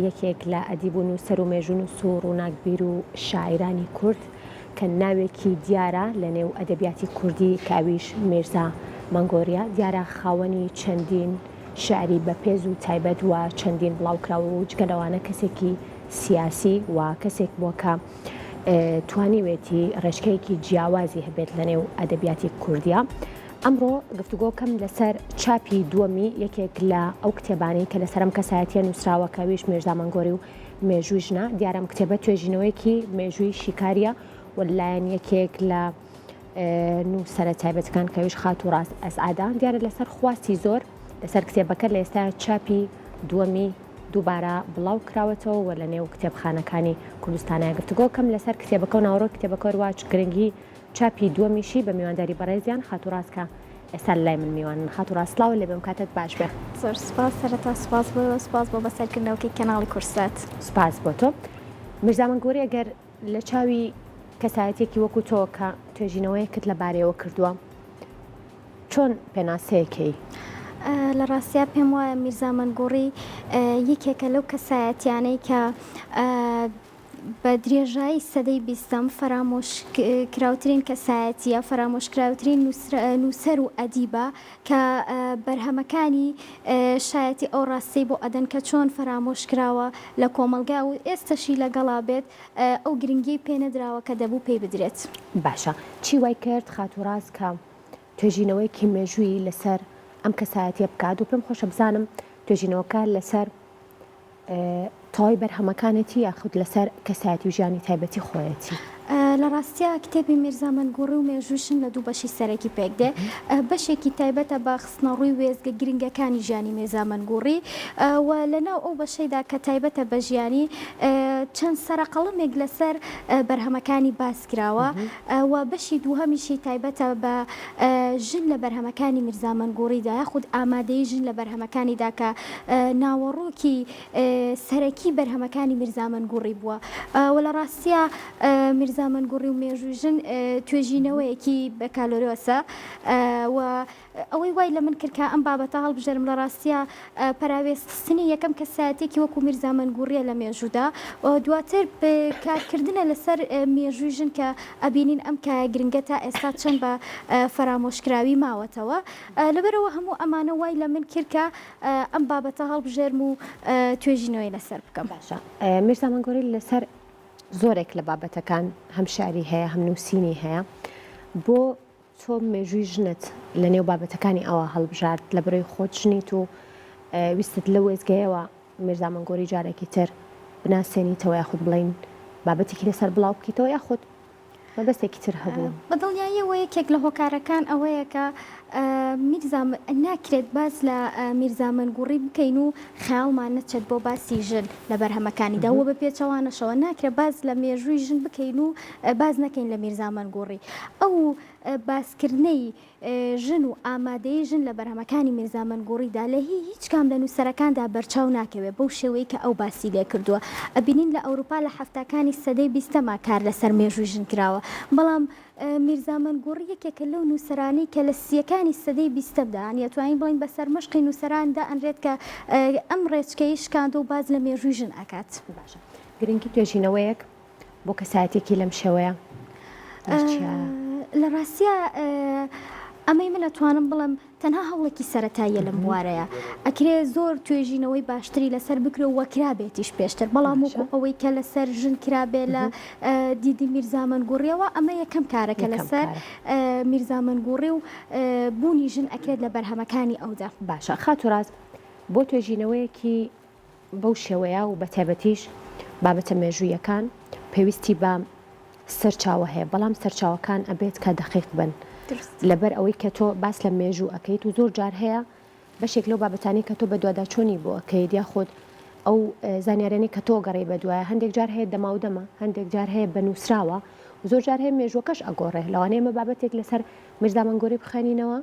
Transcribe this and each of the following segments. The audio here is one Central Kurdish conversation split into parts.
یەکێک لە ئەدیب و نووسەر و مێژوون و سوور و ناکبیر و شاعرانی کورد کە ناوێکی دیارە لە نێو ئەدەبیاتی کوردی کاویش میرزا مەنگۆریە دیارە خاوەنی چەندین شعری بەپێز و تایبەت و چەندین بڵاوکراوە و جگەلەوانە کەسێکی سیاسی و کەسێک بووە کە توانیوێتی ڕێژکەیەکی جیاوازی هەبێت لە نێو ئەدەبیاتی کوردیە. ئەمڕۆ گفتوگۆکەم لەسەر چاپی دووەمی یەکێک لە ئەو کتێبانەی کە لەسەرم کەسایەتیە نووسراوە کاویش میرزا مەنگۆری و مێژووی ژنە. دیارەم کتێبە توێژینەوەیەکی مێژووی شیکاریە وەلایەن یەکێک لە نووسەرە تایبەتەکان کاویش خات و ڕاست ئەسعادا دیارە لەسەر خواستی زۆر لەسەر کتێبەکە لە ئێستا چاپی دووەمی دووبارە بڵاو کراوەتەوە و لە نێو کتێبخانەکانی کوردستانە گفتوگۆکەم لەسەر کتێبەکە و ناوەڕۆ کتێبەکە واچ گرنگی چاپی دووەمیشی بە میوانداری بەڕێزیان خات و ڕاستکە ئێستا لای من میوان خات و ڕاستلاوە لێ بم کاتت باش بێ. زۆر سپاس سەرەتا سپاس بۆ سپاس بۆ بەسەرکردنەوەکەی کەناڵی کورسات. سپاس بۆ تۆ. میرزا مەنگۆری ئەگەر لە چاوی کەسایەتێکی وەکو تۆ کە توێژینەوەیەکت لەبارەیەوە کردووە چۆن پێناسەیەکەی؟ لە ڕاستیا پێم وایە میرزا مەنگۆڕی یەکێکە لەو کەسایەتیانەی کە بە درێژایی سەدەی بیستەم فەرامۆشکراوترین کەسایەتیە فەرامۆشکراوترین نووسەر و ئەدیبە کە بەرهەمەکانی شایەتی ئەو ڕاستی بۆ ئەدەن کە چۆن فەرامۆشکراوە لە کۆمەلگا و ئێستاشی لەگەڵا بێت ئەو گرنگی پێنەدراوە کە دەبوو پێی بدرێت. باشە چی وای کرد خات و ڕاست کە توێژینەوەیکی مێژووی لەسەر ئەم کەسایەتیە بکات و پێم خۆشە بزانم توێژینەوەکە لەسەر تەواوی بەرهەمەکانێتی یاخود لەسەر کەسایەتی و ژیانی تایبەتی خۆیەتی؟ لە ڕاستیا کتێبی میرزا مەنگۆڕی و مێژووشن لە دوو بەشی سەرەکی پێکدێ. بەشێکی تایبەتە بە خستنەڕووی وێزگە گرنگەکانی ژیانی میرزا مەنگۆڕی و لەناو ئەو بەشەیدا کە تایبەتە بە ژیانی چەند سەرقەڵمێک لەسەر بەرهەمەکانی باسکراوە و بەشی دووهەمیشی تایبەتە بە ژن لە بەرهەمەکانی میرزا مەنگۆڕیدا یاخود ئامادەی ژن لە بەرهەمەکانیدا کە ناوەڕۆکی سەرەکی بەرهەمەکانی میرزا مەنگۆڕی بووە و لە ڕاستیا میرزا مەنگۆڕی و مێژووژن توێژینەوەیەکی بە کالۆرۆسە و ئەوەی وای لە من کردکە ئەم بابەتە هەڵبژێرم لە ڕاستیا پەراوێستنی یەکەم کەسایەتێکی وەکو میرزا مەنگۆڕیە لە مێژوودا دواتر کارکردنە لەسەر مێژووژن کە ئەبینین ئەم کایە گرنگە تا ئێستا چەند بە فەرامۆشکراوی ماوەتەوە لەبەرەوە هەموو ئەمانە وای لە من کردکە ئەم بابەتە هەڵبژێرم و توێژینەوەی لەسەر بکەم. باشە میرزا مەنگۆڕی لەسەر زۆرێک لە بابەتەکان هەم شعری هەیە هەم نووسینی هەیە بۆ تۆ مێژووی ژنت لە نێو بابەتەکانی ئەوە هەڵبژارد لە بەرەوەی خۆت ژنیت و ویستت لە وێزگەیەوە میرزا مەنگۆڕی جارێکی تر بناسێنیتەوە یاخود بڵین بابەتێکی لەسەر بڵاو بکەیتەوە یاخود مەبەستێکی تر هەبوو؟ بەدڵنیاییەوە یەکێک لە هۆکارەکان ئەوەیە کە ناکرێت باز لە میرزا مەنگۆڕی بکەین و خەیاڵمان نەچێت بۆ باسی ژن لە بەرهەمەکانیدا وە بە پێچەوانەشەوە ناکرێت باز لە مێژووی ژن بکەین و باز نەکەین لە میرزا مەنگۆڕی. ئەو باسکردنەی ژن و ئامادەی ژن لە بەرهەمەکانی میرزا مەنگۆڕیدا لە هیچ کام لە نووسەرەکاندا بەرچاو ناکەوێت بەو شێوەیە کە ئەو باسی لێ کردووە. ئەبینین لە ئەوروپا لە هەفتەکانی سەدەی بیستەما کار لەسەر مێژووی ژن کراوە بەڵام میرزا مەنگۆڕی یەکێکە لەو نووسەرانی کە لە سیەکانی سەدەی بیستەمدا ئەتوانین بڵین بەسەر مەشقی نووسەراندا ئەنرێت کە ئەم ڕێچکەی شکاند و باز لە مێژووی ژن ئەکات. باشە گرنگی توێژینەوەیەک بۆ کەسایەتێکی لەم شێوەیە لە ڕاستیا ئەمەی من ئەتوانم بڵم تەنها هەوڵێکی سەرەتاییە لەم بوارەیە ئەکرێ زۆر توێژینەوەی باشتری لەسەر بکرێ و وەکرابێتیش پێشتر بەڵام ئەوەی کە لەسەر ژن کرابێ لە دیدی میرزا مەنگۆڕیەوە ئەمە یەکەم کارەکە لەسەر میرزا مەنگۆڕی و بوونی ژن ئەکرێت لە بەرهەمەکانی ئەودا. باشە خات و ڕاست بۆ توێژینەوەیەکی بەو شێوەیە و بە تایبەتیش بابەتە مێژوویەکان پێویستی بە سەرچاوە هەیە بەڵام سەرچاوەکان ئەبێت کە دەقیق بن لەبەر ئەوەی کە تۆ باس لە مێژوو ئەەکەیت و زۆر جار هەیە بەشێک لەو بابەتانی کە تۆ بە دوواداچۆنی بۆ ئەەکەیت یاخود ئەو زانیارێنی کە تۆ گەڕی بە دوایە هەندێک جار هەیە دەماودەمە هەندێک جار هەیە بە نووسراوە زۆر جار هەیە مێژوەکەش ئەگۆڕێ لەوانەیەمە بابەتێک لەسەر میرزا مەنگۆڕی بخێنینەوە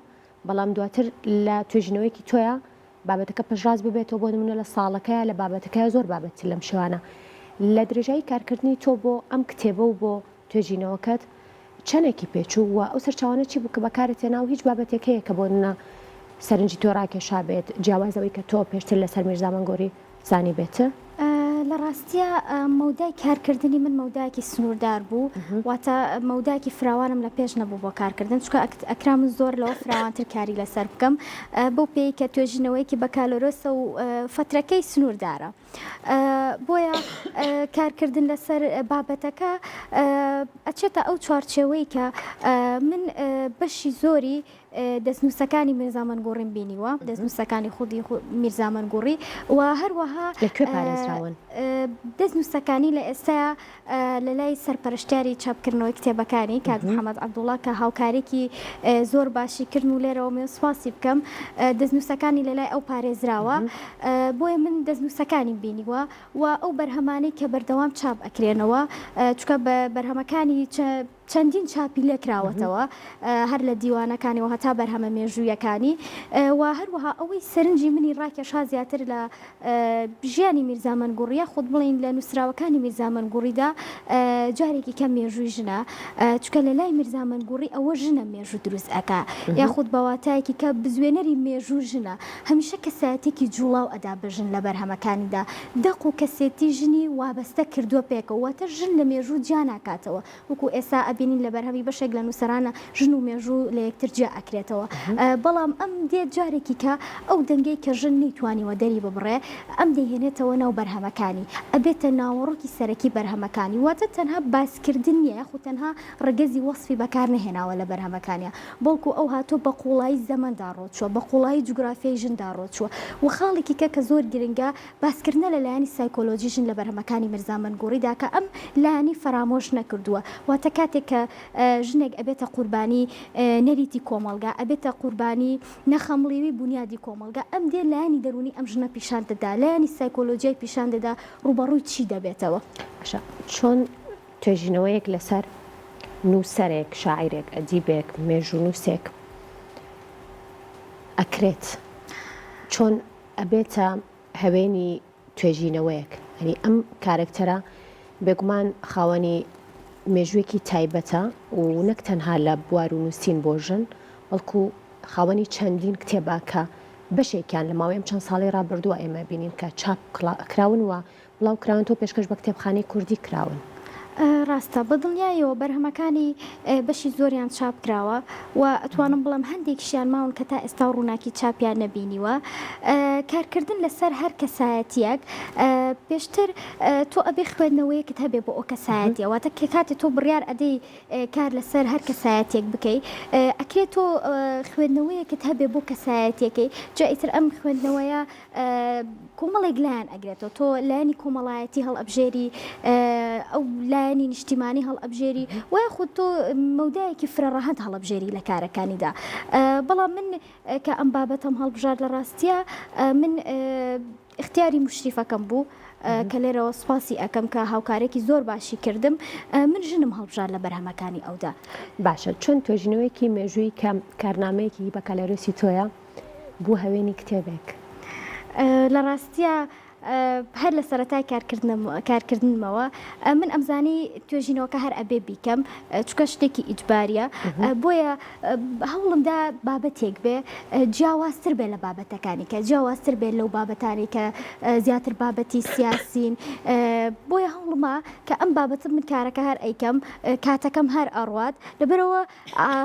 بەڵام دواتر لە توێژینەوەیکی تۆیە بابەتەکە پەشڕاست ببێتەوە بۆ نمونە لە ساڵەکەیە لە بابەتەکەی زۆر بابەت لەم شێوانە لە درێژایی کارکردنی تۆ بۆ ئەم کتێبە و بۆ توێژینەوەکەت چەندێکی پێچوو و ئەو سەرچاوانە چی بوو کە بەکارت هێنا و هیچ بابەتێک هەیە کە بۆ نە سەرنجی تۆ ڕاکێشا بێت جیاوازەوەی کە تۆ پێشتر لەسەر میرزا مەنگۆڕی زانی بێتە؟ لە ڕاستیە مەودای کارکردنی من مەودایەکی سنووردار بوو واتە مەودایەکی فراوانم لە پێش نەبوو بۆ کارکردن چکە ئەکرا من زۆر لەوە فراوانتر کاری لەسەر بکەم بۆ پێی کە توێژینەوەیکی بەکالۆرۆسە و فترەکەی سنووردارە بۆیە کارکردن لەسەر بابەتەکە ئەچێتە ئەو چوارچێوەی کە من بەشی زۆری دەستنووسەکانی میرزا مەنگوڕیم بینیوە دەستنووسەکانی خودی میرزا مەنگوڕی و هەروەها لەکوێ پارێزراون دەستنووسەکانی لە ئێستاە لە لای سەرپەرشتیاری چاپکردنەوەی کتێبەکانی کات محەممەد عەبدوڵڵا کە هاوکارێکی زۆر باشی کردن و لێرەوە مێ سواسی بکەم دەستنووسەکانی لە لای ئەو پارێزراوە بۆیە من دەستنووسەکانی بینیوە و ئەو بەرهەمانەی کە بەردەوام چاپ ئەکرێنەوە چکە بە بەرهەمەکانی چەندین چاپی لێکراوەتەوە هەر لە دیوانەکانیەوە هەتا بەرهەمە مێژوویەکانی و هەروەها ئەوەی سەرنجی منی ڕاکێشا زیاتر لە ژیانی میرزا مەنگوڕیە خود بڵین لە نووسراوەکانی میرزا مەنگوڕیدا جارێکی کەم مێژووی ژنە چکە لە لای میرزا مەنگوڕی ئەوە ژنە مێژوو دروست ئەکا یاخود بەواتایەکی کە بزوێنەری مێژوو ژنە هەمیشە کەسایەتێکی جوڵاو ئەدا بژن لە بەرهەمەکانیدا دەق و کەسێتی ژنی وابەستە کردووە پێکەوە واتە ژن لە مێژوو جیا ناکاتەوە وەکو ئێستا ئەبینین لە بەرهەمی بەشێک لە نووسەرانە ژن و مێژوو لە یەکتر جیا ئەکرێتەوە بەڵام ئەم دێت جارێکی کە ئەو دەنگەی کە ژن نەیتوانیوە دەری ببڕێ ئەم دەیهێنێتەوە ناو بەرهەمەکانی ئەبێتە ناوەڕۆکی سەرەکی بەرهەمەکانی واتە تەنها باسکردن نیە یاخود تەنها ڕگەزی وەصفی بەکار نەهێناوە لە بەرهەمەکانیە بەڵکو ئەو هاتۆ بە قوڵایی زەمەندا ڕۆچووە بە قوڵایی جوگرافیای ژندا ڕۆچووە و خاڵێکی کە زۆر گرنگە باسکردنە لە لایەنی سایکۆلۆژی ژن لە بەرهەمەکانی میرزا مەنگوڕیدا کە ئەم لایەنی فرامۆش نەکردووە واتە کاتێک کە ژنێک ئەبێتە قوربانی نەریتی کۆمەڵگا ئەبێتە قوربانی نەخەمڵێوی بنیادی کۆمەڵگا ئەم دێ لایەنی دەرونی ئەم ژنە پیشان دەدا لایەنی سایکۆلۆژیای پیشان دەدا ڕوبەڕووی چی دەبێتەوە چۆن توێژینەوەیەک لەسەر نووسەرێک شاعیرێک ئەدیبێک مێژوو نووسێک ئەکرێت چۆن ئەبێتە هەوێنی توێژینەوەیەک هەنی ئەم کارکتەرە بێگومان خاوەنی مێژوویەکی تایبەتە و نەک تەنها لە بوار و نووسین بۆ ژن بەڵکو خاوەنی چەندین کتێباکە بەشێکیان لە ماوەی ئەم چەند ساڵی ڕابردووە ئێمە بینین کە چاپ کراون وە بڵاو کراون تۆ پێشکەش بە کتێبخانەی کوردی کراون ڕاستە بەدڵنیایەوە بەرهەمەکانی بەشی زۆریان چاپ کراوە و ئەتوانم بڵم هەندێکیشیان ماون کە تا ئێستا ڕووناکی چاپیان نەبینیوە کارکردن لەسەر هەر کەسایەتیەک پێشتر تۆ ئەبێ خوێندنەوەیەکت هەبێ بۆ ئەو کەسایەتیە واتە کە کاتێک تۆ بڕیار ئەدەی کار لەسەر هەر کەسایەتێک بکەیت ئەکرێت تۆ خوێندنەوەیەکت هەبێ بۆ کەسایەتەکەی جا ئیتر ئەم خوێندنەوەیە کۆمەڵێک لایەن ئەگرێتەوە تۆ لایەنی کۆمەڵایەتی هەڵئەبژێری ئەو لایەنی نیشتیمانی هەڵئەبژێری وای خود تۆ مەودایەکی فرەڕەهەت هەڵەبژێری لە کارەکانیدا بەڵام من کە ئەم بابەتەم هەڵبژار لە ڕاستیە من اختیاری مشریفەکەم بوو کە لێرەوە سوپاسی ئەەکەم کە هاوکارێکی زۆر باشی کردم من ژنم هەڵبژار لە بەرهەمەکانی ئەودا باشە چۆن توێژینەوەیەکی مێژووی کە کارنامەیەکی بەکالەرۆسی تۆیە بوو هەوێنی کتێبێک لە ڕاستیە هەر لە سەرەتای کارکردنمەوە من ئەمزانی توێژینەوەکە هەر ئەبێ بیکەم چکە شتێکی ئیجباریە بۆیە هەوڵمدا بابەتێک بێ جیاوازتر بێ لە بابەتەکانی کە جیاوازتر بێت لەو بابەتانی کە زیاتر بابەتی سیاسین بۆیە هەوڵما کە ئەم بابەتم من کارەکە هەر ئەیکەم کاتەکەم هەر ئەڕوات لەبەرەوە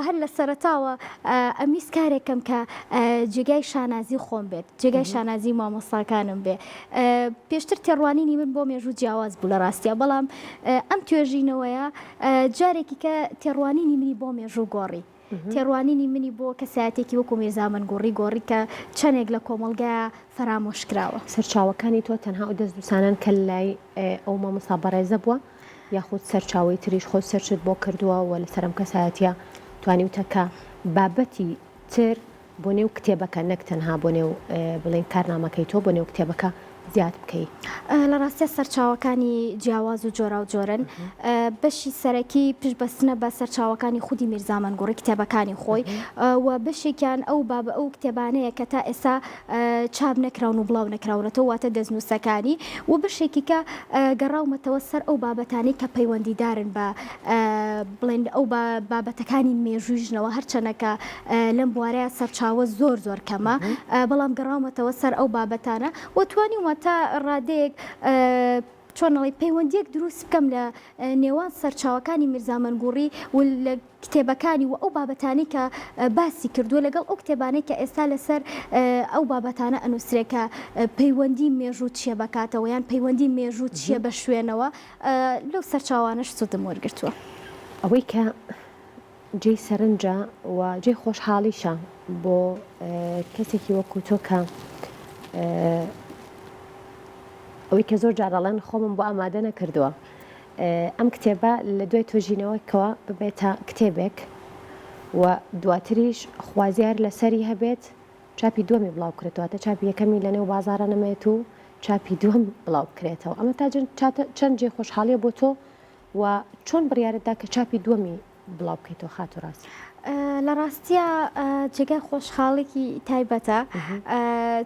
هەر لە سەرەتاوە ئەمیس کارێکم کە جێگای شانازی خۆم بێت جێگای شانازی مامۆستاکانم بێ پێشتر تێڕوانینی من بۆ مێژوو جیاواز بوو لە ڕاستیە بەڵام ئەم توێژینەوەیە جارێکی کە تێڕوانینی منی بۆ مێژوو گۆڕی تێڕوانینی منی بۆ کەسایەتێکی وەکو میرزا مەنگوڕی گۆڕی کە چەندێک لە کۆمەڵگایە فرامۆش کراوە سەرچاوەکانی تۆ تەنها ئەو دەستنووسانان کە لای ئەو مامۆستا بەڕێزە بووە یاخود سەرچاوی تریش خۆ سەرچت بۆ کردووە و لەسەر ئەم کەسایەتیە توانیوتە کە بابەتی تر بۆ نێو کتێبەکە نەک تەنها بۆ نێو بڵێن کارنامەکەی تۆ بۆ نێو کتێبەکە زیاد بکەیت لە ڕاستیە سەرچاوەکانی جیاواز و جۆرا و جۆرن بەشی سەرەکی پشبەستنە بە سەرچاوەکانی خودی میرزا مەنگوڕی کتێبەکانی خۆی و بەشێکیان ئەو کتێبانەیە کە تا ئێستا چاپ نەکراون و بڵاو نەکراونەتەوە واتە دەستنووسەکانی و بەشێکی کە گەڕاومەتەوە سەر ئەو بابەتانەی کە پەیوەندیدارن بە بڵێن ئەو بابەتەکانی مێژوویژنەوە هەرچەنەکە لەم بوارەیە سەرچاوە زۆر کەمە بەڵام گەڕاومەتەوە سەر ئەو بابەتانە و توانیوە تا ڕادەیەک چۆنەڵی پەیوەندیەک دروست بکەم لە نێوان سەرچاوەکانی میرزا مەنگوڕی و لە کتێبەکانی و ئەو بابەتانی کە باسی کردووە لەگەڵ ئەو کتێبانەی کە ئێستا لەسەر ئەو بابەتانە ئەنووسرێکە پەیوەندی مێژوو چیە بکاتەوە یان پەیوەندی مێژوو چیە بە شوێنەوە لەو سەرچاوانش سوودم وەرگرتووە. ئەوەی کە جێی سەرنجە و جێی خۆشحاڵیشە بۆ کەسێکی وەکو تۆ کە ئەوەی کە زۆر جارەڵەن خۆمم بۆ ئامادە نەکردووە ئەم کتێبە لە دوای تۆژینەوەکەوە ببێتە کتێبێک و دواتریش خوازیار لەسەری هەبێت چاپی دووەمی بڵاو کرێتەوە چاپی یەکەمی لە نێو بازارە نەمێت و چاپی دووەم بڵاو بکرێتەوە ئەمە تا چەند جێ خۆشحاڵیە بۆ تۆ و چۆن بڕیارەتدا کە چاپی دووەمی بڵاو بکەیتەوە خاتو ڕاستی. لە ڕاستیە جێگای خۆشحاڵێکی تایبەتە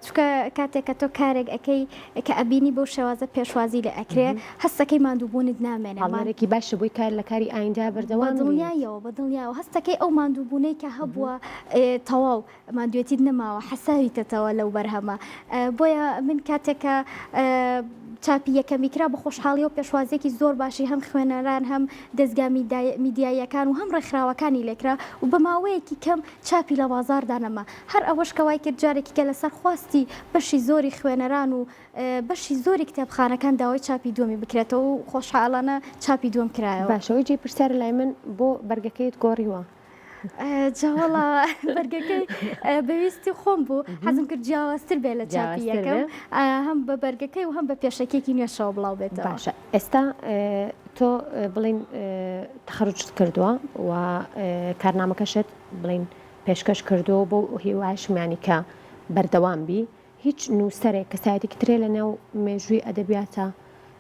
چکە کاتێک کە تۆ کارێک ئەەکەی کە ئەبینی بەو شێوازە پێشوازی لە ئەکرێ هەستەکەی مادووبوونت نامێنێت ماڵارێکی باشە بۆی کار لە کاری ئایندا بەردەوام دڵنیایەوە بە دڵنیاوە هەستەکەی ئەو مادووبوونەی کە هەبووە تەواو مادوێتیت نەماوە حەساویتەوە لەو بەرهەمە بۆیە من کاتێکە چاپی یەکەمی کرا بە خۆشحاڵی و پێشوازێکی زۆر باشی هەم خوێنەران هەم دەستگا میدیایەکان و هەم ڕێکخراوەکانی لێکرا و بە ماوەیەکی کەم چاپی لە بازاردا نەما هەر ئەوەش کەوای کرد جارێکی کە لەسەر خواستی بەشی زۆری خوێنەران و بەشی زۆری کتێبخانەکان داوای چاپی دووەمی بکرێتەوە و خۆشحاڵانە چاپی دووەم کرایەوە. باشەوەی جێ پرسیار لای من بۆ بەرگەکەیت گۆڕیوە. جاوەڵا بەرگەکەی بەویستی خۆم بوو حەزم کرد جیاوازتر بێ لە چاپی یەکەم هەم بە بەرگەکەی و هەم بە پێشەکێکی نوێشەوە بڵاو بێتەوە. باشە ئێستا تۆ بڵین تەخەڕوجت کردووە و کارنامەکەشت بڵین پێشکەش کردو بۆ هیواشمیانی کە بەردەوام بی هیچ نووسەرێک کەسایەتێکی ترێ لە نێو مێژووی ئەدەبیاتە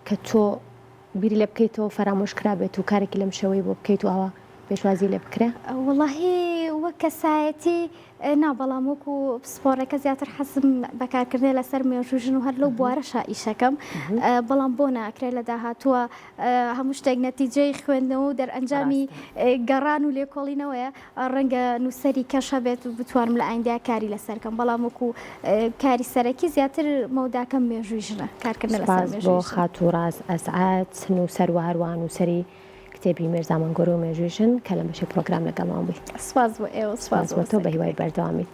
کە تۆ بیری لێ بکەیتەوە فەرامۆش کرابێت و کارێکی لەم شەوەی بۆ بکەیت و ئەوە پێشوازی لێ بکرێ؟ وەڵاهی وەک کەسایەتی نابەڵام وەکو پسپۆڕەکە زیاتر حەزم بەکارکردێ لەسەر مێژوژن و هەر لەو بوارەشە ئیشەکەم بەڵام بۆ ناکرێت لە داهاتووە هەموو شتێک نەتیجەی خوێندنەوە و دەرئەنجامی گەڕان و لێکۆڵینەوەیە ڕەنگە نووسەری کەشە بێت و بتوانم لە ئایندەیە کاری لەسەرکەم بەڵام وەکو کاری سەرەکی زیاتر مەوداکەم مێژوژنە کارکردن لەسەر مێژوژن. بۆ خاتوڕاز ئەسعات نووسەر و هەروان نووسەری کتێبی میرزا مەنگوڕ و مێژوژن کە لە بەشی پرۆگرام لەگەڵمان بوویت. سپاس بۆ ئێوە، سپاس بۆ تۆ بە هیوای بەردەوامیت.